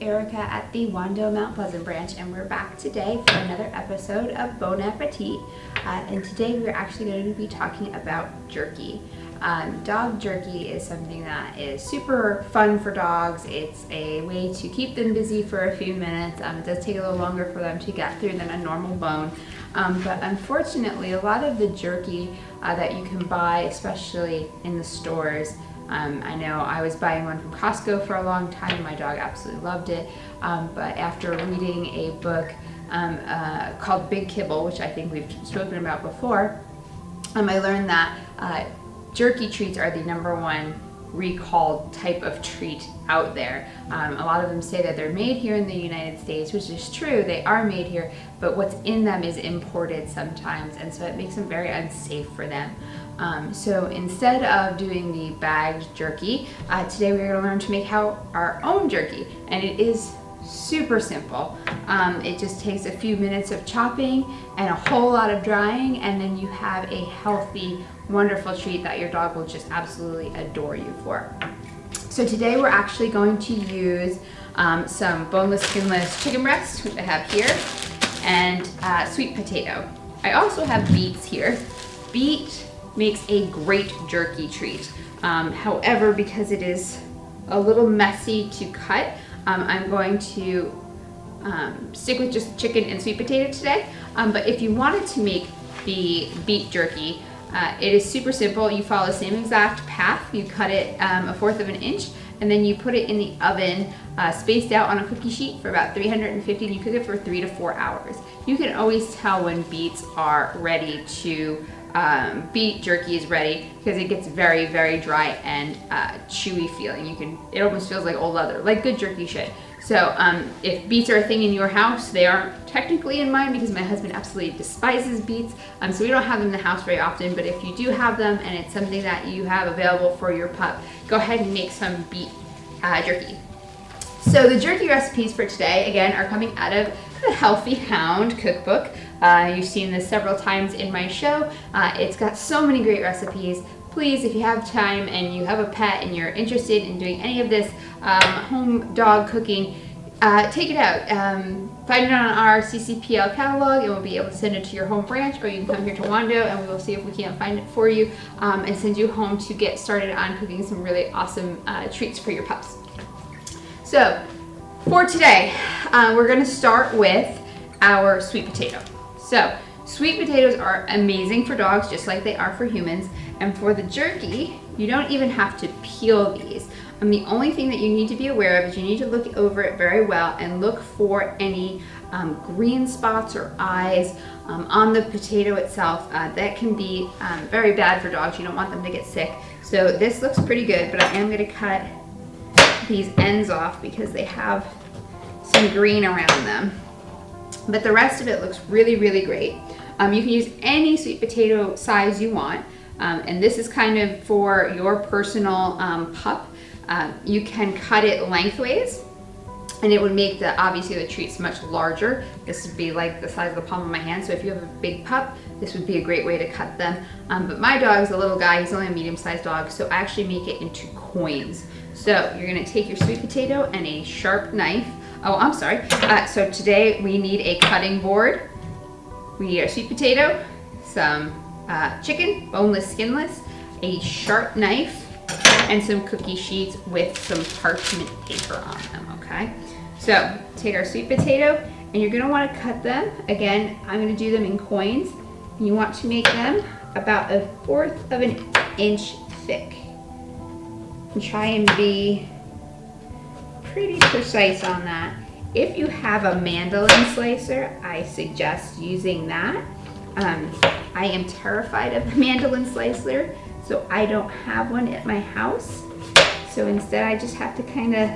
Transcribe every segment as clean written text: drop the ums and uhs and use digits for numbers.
Erica at the Wando Mount Pleasant branch, and we're back today for another episode of Bon Appetit. And today we're actually going to be talking about jerky. Dog jerky is something that is super fun for dogs. It's a way to keep them busy for a few minutes. It does take a little longer for them to get through than a normal bone. But unfortunately, a lot of the jerky that you can buy, especially in the stores, I know I was buying one from Costco for a long time. My dog absolutely loved it. But after reading a book called Big Kibble, which I think we've spoken about before, I learned that jerky treats are the #1 recalled type of treat out there. A lot of them say that they're made here in the United States, which is true, they are made here, but what's in them is imported sometimes, and so it makes them very unsafe for them. So instead of doing the bagged jerky, today we're going to learn to make our own jerky, and it is super simple. It just takes a few minutes of chopping and a whole lot of drying, and then you have a healthy, wonderful treat that your dog will just absolutely adore you for. So today we're actually going to use some boneless, skinless chicken breast, which I have here, and sweet potato. I also have beets here. Beet makes a great jerky treat. However, because it is a little messy to cut, I'm going to stick with just chicken and sweet potato today. But if you wanted to make the beet jerky, it is super simple. You follow the same exact path. You cut it 1/4 of an inch, and then you put it in the oven, spaced out on a cookie sheet for about 350, and you cook it for 3 to 4 hours. You can always tell when beets are ready to beet jerky is ready, because it gets very, very dry and chewy feeling. It almost feels like old leather, like good jerky should. So if beets are a thing in your house, they aren't technically in mine because my husband absolutely despises beets, so we don't have them in the house very often. But if you do have them and it's something that you have available for your pup, go ahead and make some beet jerky. So the jerky recipes for today, again, are coming out of the Healthy Hound cookbook. You've seen this several times in my show. It's got so many great recipes. Please, if you have time and you have a pet and you're interested in doing any of this home dog cooking, take it out. Find it on our CCPL catalog, and we'll be able to send it to your home branch, or you can come here to Wando and we will see if we can't find it for you and send you home to get started on cooking some really awesome treats for your pups. So for today, we're going to start with our sweet potato. So sweet potatoes are amazing for dogs, just like they are for humans. And for the jerky, you don't even have to peel these. The only thing that you need to be aware of is you need to look over it very well and look for any green spots or eyes on the potato itself. That can be very bad for dogs. You don't want them to get sick. So this looks pretty good, but I am going to cut these ends off because they have some green around them. But the rest of it looks really, really great. You can use any sweet potato size you want. And this is kind of for your personal pup. You can cut it lengthways, and it would make obviously the treats much larger. This would be like the size of the palm of my hand. So if you have a big pup, this would be a great way to cut them. But my dog's a little guy. He's only a medium-sized dog, so I actually make it into coins. So you're going to take your sweet potato and a sharp knife. Oh, I'm sorry. So today we need a cutting board. We need our sweet potato, some chicken, boneless, skinless, a sharp knife, and some cookie sheets with some parchment paper on them, okay? So take our sweet potato, and you're gonna wanna cut them. Again, I'm gonna do them in coins. And you want to make them about 1/4 of an inch thick. And try and be pretty precise on that. If you have a mandolin slicer, I suggest using that. I am terrified of a mandolin slicer, so I don't have one at my house. So instead I just have to kind of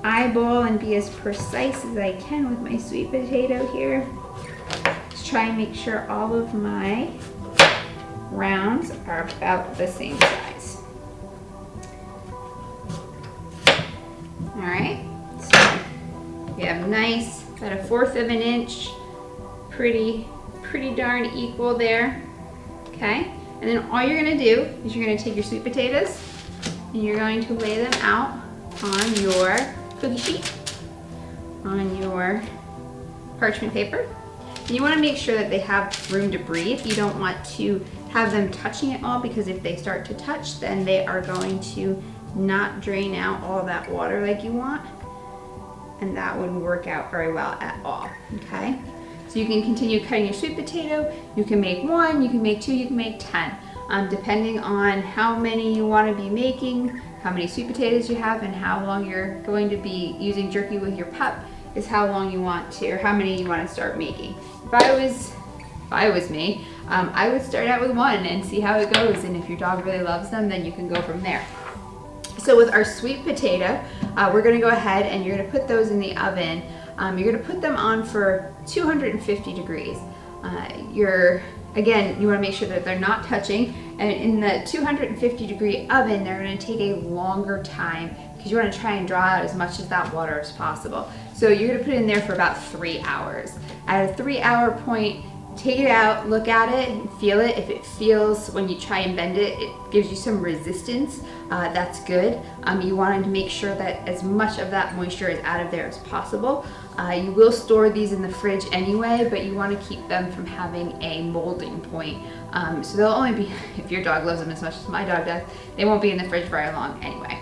eyeball and be as precise as I can with my sweet potato here. Just try and make sure all of my rounds are about the same size. All right, so we have nice, about 1/4 of an inch, pretty darn equal there, okay? And then all you're gonna do is you're gonna take your sweet potatoes and you're going to lay them out on your cookie sheet. on your parchment paper. And you want to make sure that they have room to breathe. You don't want to have them touching it all, because if they start to touch, then they are going to not drain out all that water like you want. And that wouldn't work out very well at all, okay? So you can continue cutting your sweet potato. You can make 1, you can make 2, you can make 10. Depending on how many you want to be making, how many sweet potatoes you have, and how long you're going to be using jerky with your pup is how long you want to, or how many you want to start making. If I was me, I would start out with 1 and see how it goes, and if your dog really loves them, then you can go from there. So with our sweet potato, we're gonna go ahead and you're gonna put those in the oven. You're gonna put them on for 250 degrees. Again, you wanna make sure that they're not touching, and in the 250 degree oven, they're gonna take a longer time because you wanna try and draw out as much of that water as possible. So you're gonna put it in there for about 3 hours. At a 3-hour point, take it out, look at it, and feel it. If it feels, when you try and bend it, it gives you some resistance, that's good. You want to make sure that as much of that moisture is out of there as possible. You will store these in the fridge anyway, but you want to keep them from having a molding point. So they'll only be, if your dog loves them as much as my dog does, they won't be in the fridge very long anyway.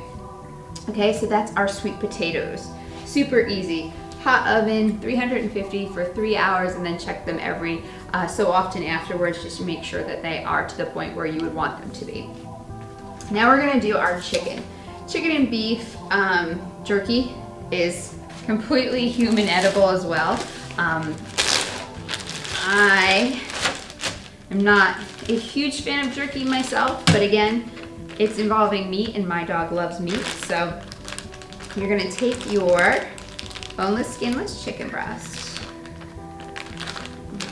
Okay, so that's our sweet potatoes. Super easy. Hot oven, 350 for 3 hours, and then check them every so often afterwards, just to make sure that they are to the point where you would want them to be. Now we're gonna do our chicken. Chicken and beef jerky is completely human edible as well. I am not a huge fan of jerky myself, but again, it's involving meat and my dog loves meat. So you're gonna take your boneless, skinless chicken breast.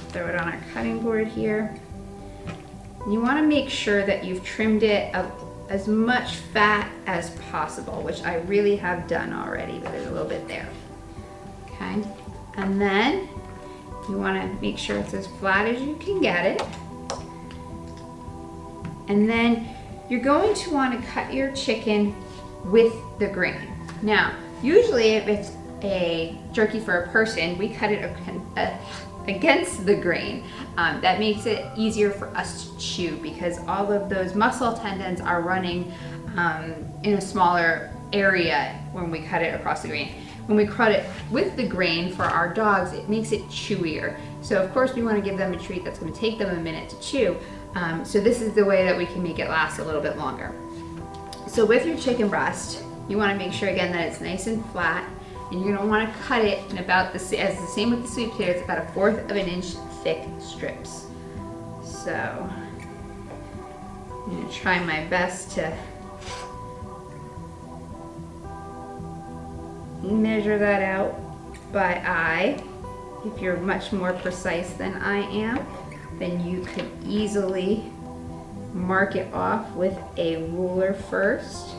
Throw it on our cutting board here. You want to make sure that you've trimmed it of as much fat as possible, which I really have done already, but there's a little bit there. Okay, and then you want to make sure it's as flat as you can get it. And then you're going to want to cut your chicken with the grain. Now, usually if it's a jerky for a person, we cut it against the grain. That makes it easier for us to chew because all of those muscle tendons are running in a smaller area when we cut it across the grain. When we cut it with the grain for our dogs, it makes it chewier. So of course we want to give them a treat that's going to take them a minute to chew. So this is the way that we can make it last a little bit longer. So with your chicken breast, you want to make sure again that it's nice and flat. And you're going to want to cut it in about the same with the sweet potatoes, about 1/4 of an inch thick strips. So I'm going to try my best to measure that out by eye. If you're much more precise than I am, then you could easily mark it off with a ruler first,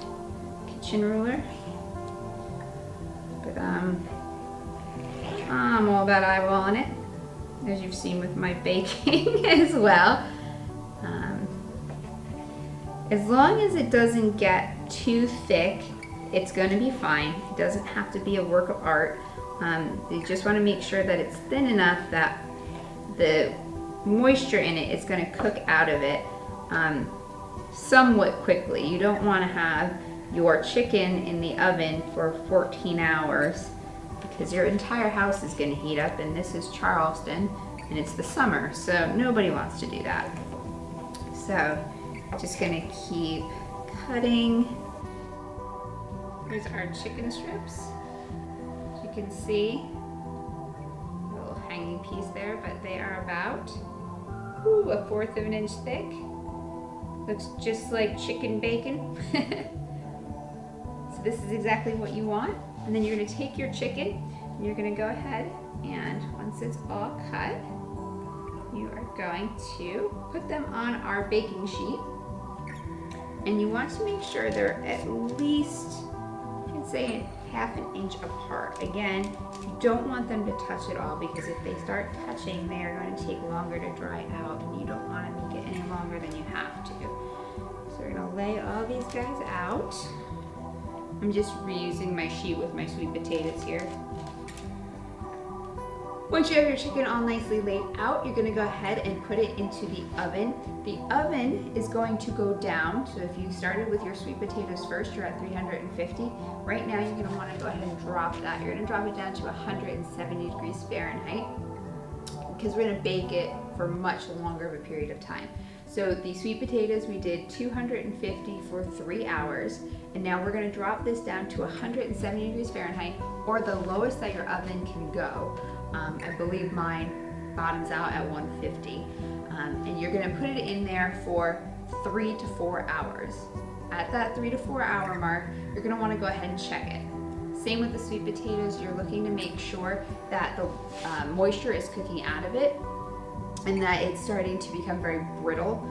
kitchen ruler. But I'm all about eyeballing it, as you've seen with my baking as well. As long as it doesn't get too thick, it's going to be fine. It doesn't have to be a work of art. You just want to make sure that it's thin enough that the moisture in it is going to cook out of it somewhat quickly. You don't want to have your chicken in the oven for 14 hours because your entire house is going to heat up, and this is Charleston and it's the summer, so nobody wants to do that. So just going to keep cutting. Here's our chicken strips. As you can see, a little hanging piece there, but they are about 1/4 of an inch thick. Looks just like chicken bacon. So this is exactly what you want. And then you're going to take your chicken and you're going to go ahead, and once it's all cut, you are going to put them on our baking sheet. And you want to make sure they're at least, you can say, 1/2 inch apart. Again, you don't want them to touch at all because if they start touching, they are going to take longer to dry out, and you don't want to make it any longer than you have to. So we're going to lay all these guys out. I'm just reusing my sheet with my sweet potatoes here. Once you have your chicken all nicely laid out, you're gonna go ahead and put it into the oven. The oven is going to go down, so if you started with your sweet potatoes first, you're at 350. Right now, you're gonna wanna go ahead and drop that. You're gonna drop it down to 170 degrees Fahrenheit because we're gonna bake it for much longer of a period of time. So the sweet potatoes, we did 250 for 3 hours, and now we're gonna drop this down to 170 degrees Fahrenheit, or the lowest that your oven can go. I believe mine bottoms out at 150. And you're gonna put it in there for 3 to 4 hours. At that 3 to 4 hour mark, you're gonna wanna go ahead and check it. Same with the sweet potatoes, you're looking to make sure that the moisture is cooking out of it and that it's starting to become very brittle.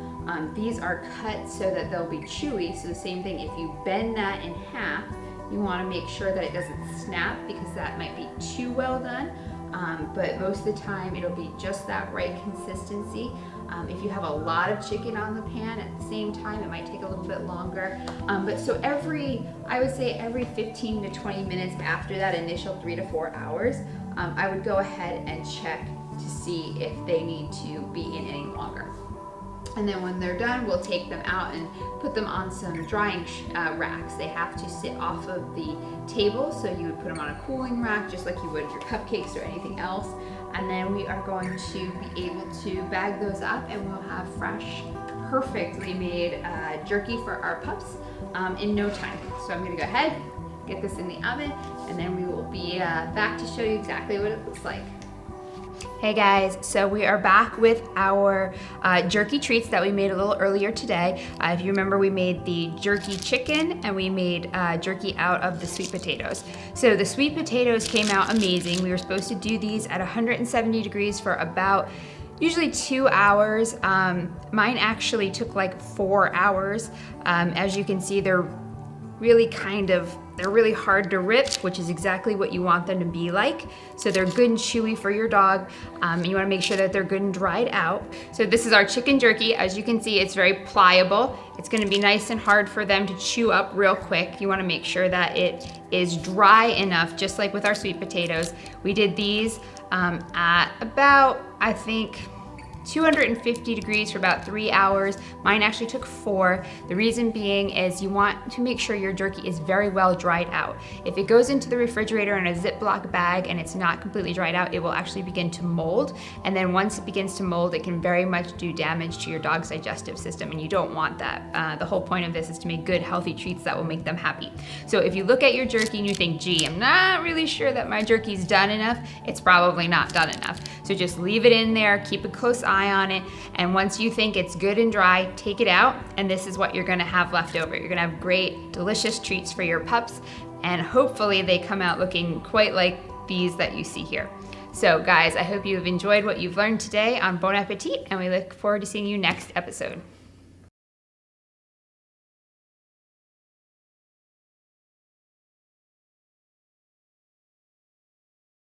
These are cut so that they'll be chewy, so the same thing, if you bend that in half, you wanna make sure that it doesn't snap because that might be too well done. But most of the time it'll be just that right consistency. If you have a lot of chicken on the pan at the same time, it might take a little bit longer. But so I would say every 15 to 20 minutes after that initial 3 to 4 hours, I would go ahead and check to see if they need to be in any longer. And then when they're done, we'll take them out and put them on some drying racks. They have to sit off of the table, so you would put them on a cooling rack just like you would your cupcakes or anything else. And then we are going to be able to bag those up, and we'll have fresh, perfectly made jerky for our pups in no time. So I'm gonna go ahead, get this in the oven, and then we will be back to show you exactly what it looks like. Hey guys, so we are back with our jerky treats that we made a little earlier today. If you remember, we made the jerky chicken and we made jerky out of the sweet potatoes. So the sweet potatoes came out amazing. We were supposed to do these at 170 degrees for about usually 2 hours. Mine actually took like 4 hours. As you can see, they're really hard to rip, which is exactly what you want them to be like. So they're good and chewy for your dog. You wanna make sure that they're good and dried out. So this is our chicken jerky. As you can see, it's very pliable. It's gonna be nice and hard for them to chew up real quick. You wanna make sure that it is dry enough, just like with our sweet potatoes. We did these at about, I think, 250 degrees for about 3 hours. Mine actually took 4. The reason being is you want to make sure your jerky is very well dried out. If it goes into the refrigerator in a Ziploc bag and it's not completely dried out, it will actually begin to mold. And then once it begins to mold, it can very much do damage to your dog's digestive system, and you don't want that. The whole point of this is to make good, healthy treats that will make them happy. So if you look at your jerky and you think, gee, I'm not really sure that my jerky's done enough, it's probably not done enough. So just leave it in there, keep a close eye on it, and once you think it's good and dry, take it out, and this is what you're gonna have left over. You're gonna have great, delicious treats for your pups, and hopefully they come out looking quite like these that you see here. So guys, I hope you've enjoyed what you've learned today on Bon Appetit, and we look forward to seeing you next episode.